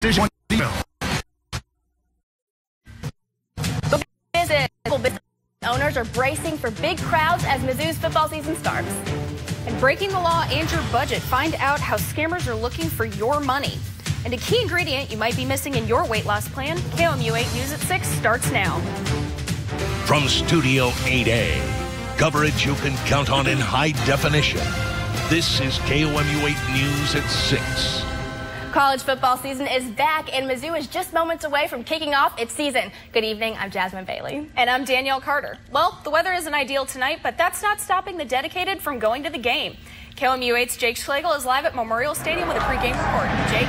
decision. Business owners are bracing for big crowds as Mizzou's football season starts. And breaking the law and your budget, find out how scammers are looking for your money. And a key ingredient you might be missing in your weight loss plan, KOMU 8 News at 6 starts now. From Studio 8A, coverage you can count on in high definition. This is KOMU 8 News at 6. College football season is back, and Mizzou is just moments away from kicking off its season. Good evening, I'm Jasmine Bailey. And I'm Danielle Carter. Well, the weather isn't ideal tonight, but that's not stopping the dedicated from going to the game. KOMU 8's Jake Schlegel is live at Memorial Stadium with a pregame report. Jake?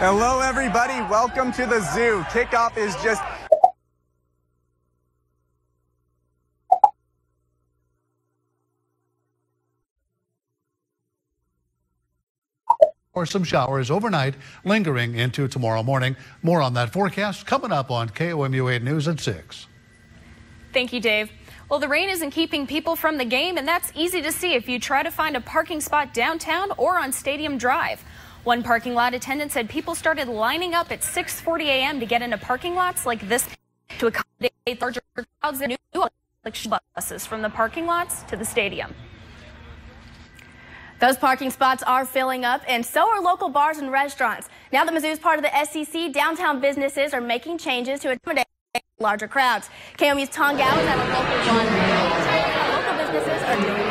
Hello, everybody. Welcome to the Zoo. Kickoff is just... Or some showers overnight, lingering into tomorrow morning. More on that forecast coming up on KOMU 8 News at 6. Thank you, Dave. Well, the rain isn't keeping people from the game, and that's easy to see if you try to find a parking spot downtown or on Stadium Drive. One parking lot attendant said people started lining up at 6:40 a.m. to get into parking lots like this to accommodate larger crowds and new buses from the parking lots to the stadium. Those parking spots are filling up, and so are local bars and restaurants. Now that Mizzou is part of the SEC, downtown businesses are making changes to accommodate larger crowds. KOMU's Tong Gao is at a local bar. Local businesses are doing it.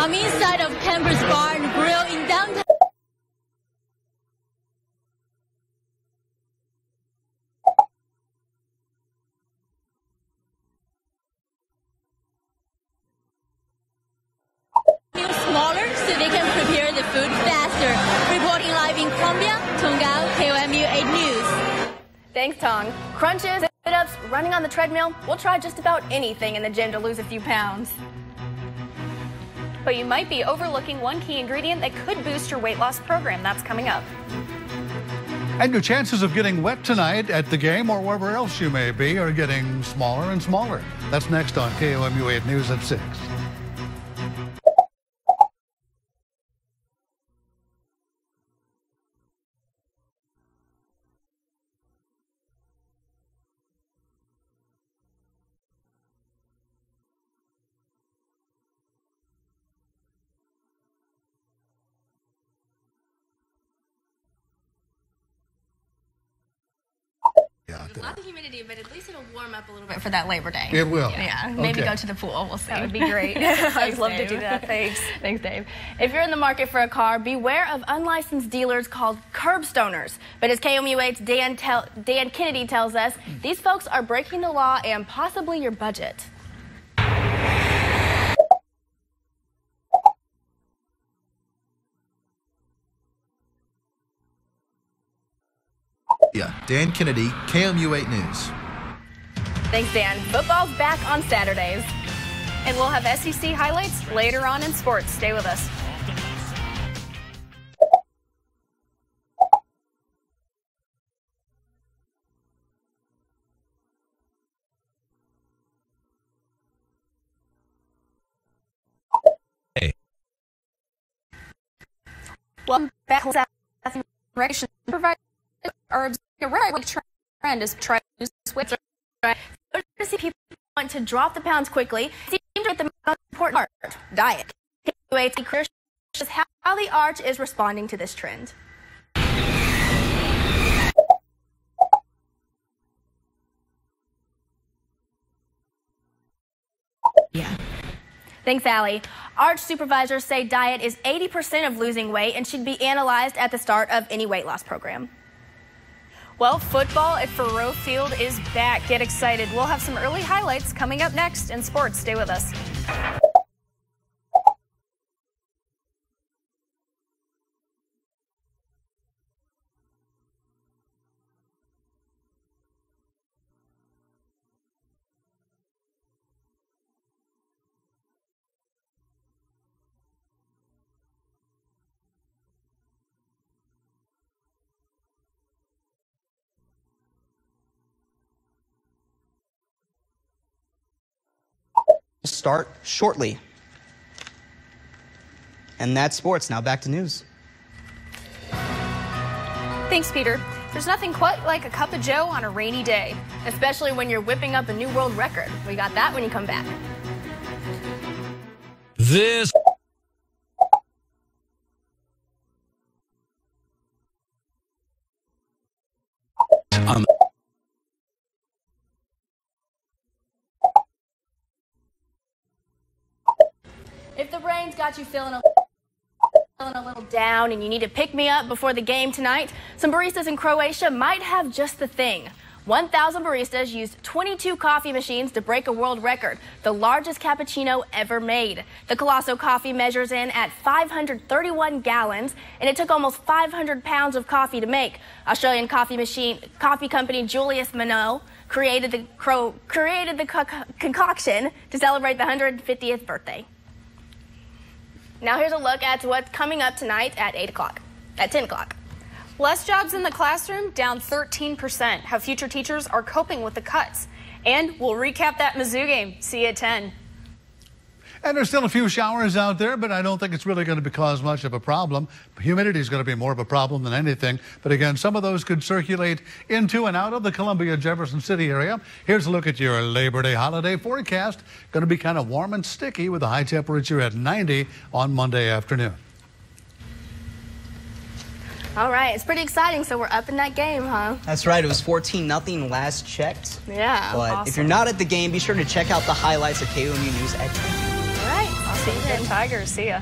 I'm inside of Camber's Bar and Grill in downtown. Smaller so they can prepare the food faster. Reporting live in Columbia, Tong Gao, KOMU 8 News. Thanks, Tong. Crunches, sit-ups, running on the treadmill. We'll try just about anything in the gym to lose a few pounds. But you might be overlooking one key ingredient that could boost your weight loss program. That's coming up. And your chances of getting wet tonight at the game or wherever else you may be are getting smaller and smaller. That's next on KOMU 8 News at 6. A lot of humidity, but at least it'll warm up a little bit for that Labor Day. It will. Yeah, maybe Okay. go to the pool. We'll see. That would be great. I'd love to Dave. do that. Thanks. Thanks, Dave. If you're in the market for a car, beware of unlicensed dealers called curbstoners. But as KOMU 8's Dan Kennedy tells us, these folks are breaking the law and possibly your budget. Yeah, Dan Kennedy, KOMU 8 News. Thanks, Dan. Football's back on Saturdays. And we'll have SEC highlights later on in sports. Stay with us. Welcome back to Regulation Supervisor. Are a right trend is try to switch. To see people want to drop the pounds quickly, seem to get the most important part, diet. How the Arch is responding to this trend. Yeah. Thanks, Allie. Arch supervisors say diet is 80% of losing weight and should be analyzed at the start of any weight loss program. Well, football at Faurot Field is back. Get excited. We'll have some early highlights coming up next in sports. Stay with us. Start shortly. And that's sports. Now back to news. Thanks, Peter. There's nothing quite like a cup of joe on a rainy day. Especially when you're whipping up a new world record. We got that when you come back. This on If the rain's got you feeling a little down and you need to pick me up before the game tonight, some baristas in Croatia might have just the thing. 1,000 baristas used 22 coffee machines to break a world record, the largest cappuccino ever made. The Colosso coffee measures in at 531 gallons, and it took almost 500 pounds of coffee to make. Australian coffee company Julius Mano created the concoction to celebrate the 150th birthday. Now here's a look at what's coming up tonight at 10 o'clock. Less jobs in the classroom, down 13%. How future teachers are coping with the cuts. And we'll recap that Mizzou game. See you at 10. And there's still a few showers out there, but I don't think it's really going to cause much of a problem. Humidity is going to be more of a problem than anything. But again, some of those could circulate into and out of the Columbia-Jefferson City area. Here's a look at your Labor Day holiday forecast. Going to be kind of warm and sticky with a high temperature at 90 on Monday afternoon. All right, it's pretty exciting, so we're up in that game, huh? That's right, it was 14-0 last checked. Yeah, But awesome. if you're not at the game, be sure to check out the highlights of KOMU News at 10. All right, I'll see you then, Tigers. See ya.